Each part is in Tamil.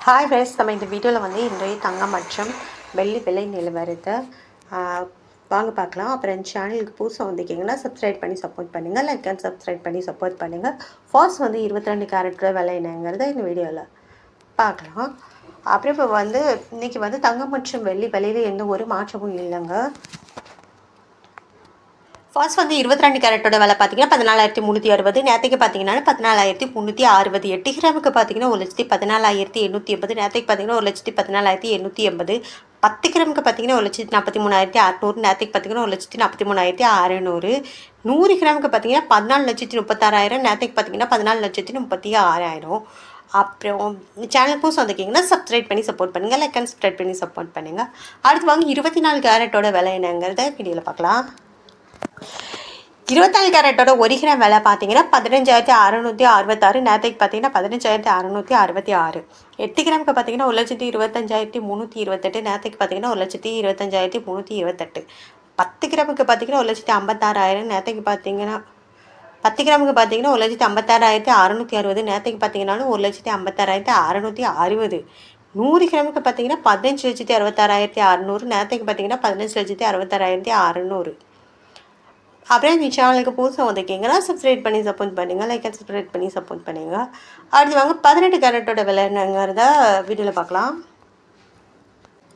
ஹாய் ஃப்ரெண்ட்ஸ், நம்ம இந்த வீடியோவில் வந்து இன்றைய தங்கம் மற்றும் வெள்ளி விலை நிலவரத்தை வாங்க பார்க்கலாம். அப்புறம் சேனலுக்கு புதுசாக வந்திருக்கீங்கன்னா சப்ஸ்கிரைப் பண்ணி சப்போர்ட் பண்ணுங்கள், லைக் அண்ட் சப்ஸ்கிரைப் பண்ணி சப்போர்ட் பண்ணுங்கள். ஃபால்ஸ் வந்து 22 கேரட் விலை என்னங்கிறத இந்த வீடியோவில் பார்க்கலாம். அப்புறம் இப்போ வந்து இன்றைக்கி வந்து தங்கம் மற்றும் வெள்ளி விலையில் எந்த ஒரு மாற்றமும் இல்லைங்க. ஃபர்ஸ்ட் வந்து 22 கேரட்டோட விலை பார்த்தீங்கன்னா 14,360. நேற்றுக்கு பார்த்தீங்கன்னா 14,360. 8 கிராமுக்கு பார்த்தீங்கன்னா 1,14,880. நேற்றுக்கு பார்த்தீங்கன்னா 1,14,880. 10 கிராமுக்கு பார்த்தீங்கன்னா 1,43,600. நேற்றுக்கு பார்த்தீங்கன்னா 1,43,600. 100 கிராமுக்கு பார்த்தீங்கன்னா 14,36,000. நேற்றுக்கு பார்த்தீங்கன்னா 14,36,000. அப்புறம் சேனல் புதுசு வந்திருக்கீங்கன்னா சப்ஸ்கிரைப் பண்ணி சப்போர்ட் பண்ணுங்கள், லைக் அண்ட் சப்ஸ்கிரைப் பண்ணி சப்போர்ட் பண்ணுங்கள். அடுத்து வாங்க 24 கேரட்டோட விலை என்னங்கிறத வீடியோவில் பார்க்கலாம். 24 கேரட்டோட 1 கிராம் விலை பார்த்தீங்கன்னா 15,666. நேற்றுக்கு பார்த்தீங்கன்னா 15,666. 8 கிராமுக்கு பார்த்தீங்கன்னா 1,25,328. நேற்றுக்கு பார்த்தீங்கன்னா 1,25,328. 10 கிராமுக்கு பார்த்தீங்கன்னா 1,56,000. நேற்றுக்கு பார்த்தீங்கன்னா 10 கிராமுக்கு பார்த்தீங்கன்னா 1,56,660. நேற்றுக்கு பார்த்தீங்கன்னா 1,56,660. 100 கிராமுக்கு பார்த்தீங்கன்னா 15,66,600. நேற்றுக்கு பார்த்தீங்கன்னா 15,66,600. அப்புறம் இந்த சேனலுக்கு புதுசாக வந்திருக்கீங்கன்னா சப்ஸ்கிரைப் பண்ணி சப்போர்ட் பண்ணுங்கள், லைக் அண்ட் சப்ஸ்கிரைப் பண்ணி சப்போர்ட் பண்ணுங்கள். அடுத்து வாங்க 18 கேரட்டோட விலை என்னங்கிறத வீடியோவில் பார்க்கலாம்.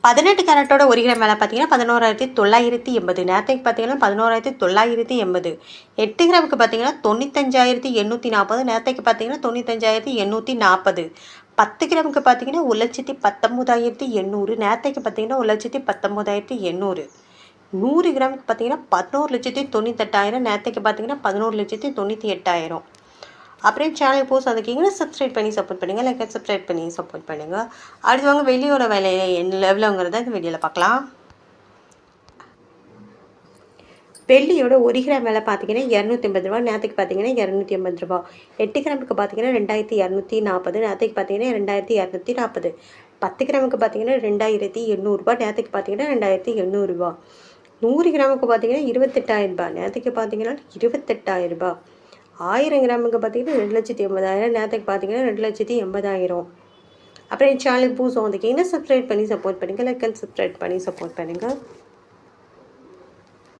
18 கேரட்டோட 1 கிராம் விலை பார்த்தீங்கன்னா 11,980. நேற்றுக்கு பார்த்தீங்கன்னா 11,980. 8 கிராமுக்கு பார்த்தீங்கன்னா 95,840. நேற்றுக்கு பார்த்தீங்கன்னா 95,840. 10 கிராமுக்கு பார்த்தீங்கன்னா 1,19,800. நேற்றுக்கு பார்த்தீங்கன்னா 1,19,800. 100 கிராமுக்கு பார்த்தீங்கன்னா 11,98,000. நேற்றுக்கு பார்த்தீங்கன்னா 11,98,000. அப்புறம் சேனல் புதுசாக இருக்கீங்கன்னா சப்ஸ்கிரைப் பண்ணி சப்போர்ட் பண்ணுங்கள், லைக் சப்ஸ்கிரைப் பண்ணி சப்போர்ட் பண்ணுங்கள். அடுத்து வாங்க வெளியோட விலை என்ன லெவலுங்கிறத இந்த வீடியோவில் பார்க்கலாம். வெள்ளியோட 1 கிராம் விலை பார்த்தீங்கன்னா 280 ரூபா. நேற்றுக்கு பார்த்தீங்கன்னா 280 ரூபா. 8 கிராமுக்கு பார்த்தீங்கன்னா 2,240. நேற்றுக்கு பார்த்தீங்கன்னா 2,240. 10 கிராமுக்கு பார்த்தீங்கன்னா 2,800 ரூபா. நேற்றுக்கு பார்த்தீங்கன்னா 2,800 ரூபா. 100 கிராமுக்கு பார்த்தீங்கன்னா 28,000 ரூபாய். நேற்றுக்கு பார்த்தீங்கன்னா 28,000 ரூபாய். 1000 கிராமுக்கு பார்த்தீங்கன்னா 2,80,000. நேற்றுக்கு பார்த்தீங்கன்னா 2,80,000. அப்புறம் என் சேனலுக்கு புதுசாக வந்திருக்கீங்கன்னா சப்ஸ்கிரைப் பண்ணி சப்போர்ட் பண்ணுங்கள், லைக் அண்ட் சப்ஸ்கிரைப் பண்ணி சப்போர்ட் பண்ணுங்கள்.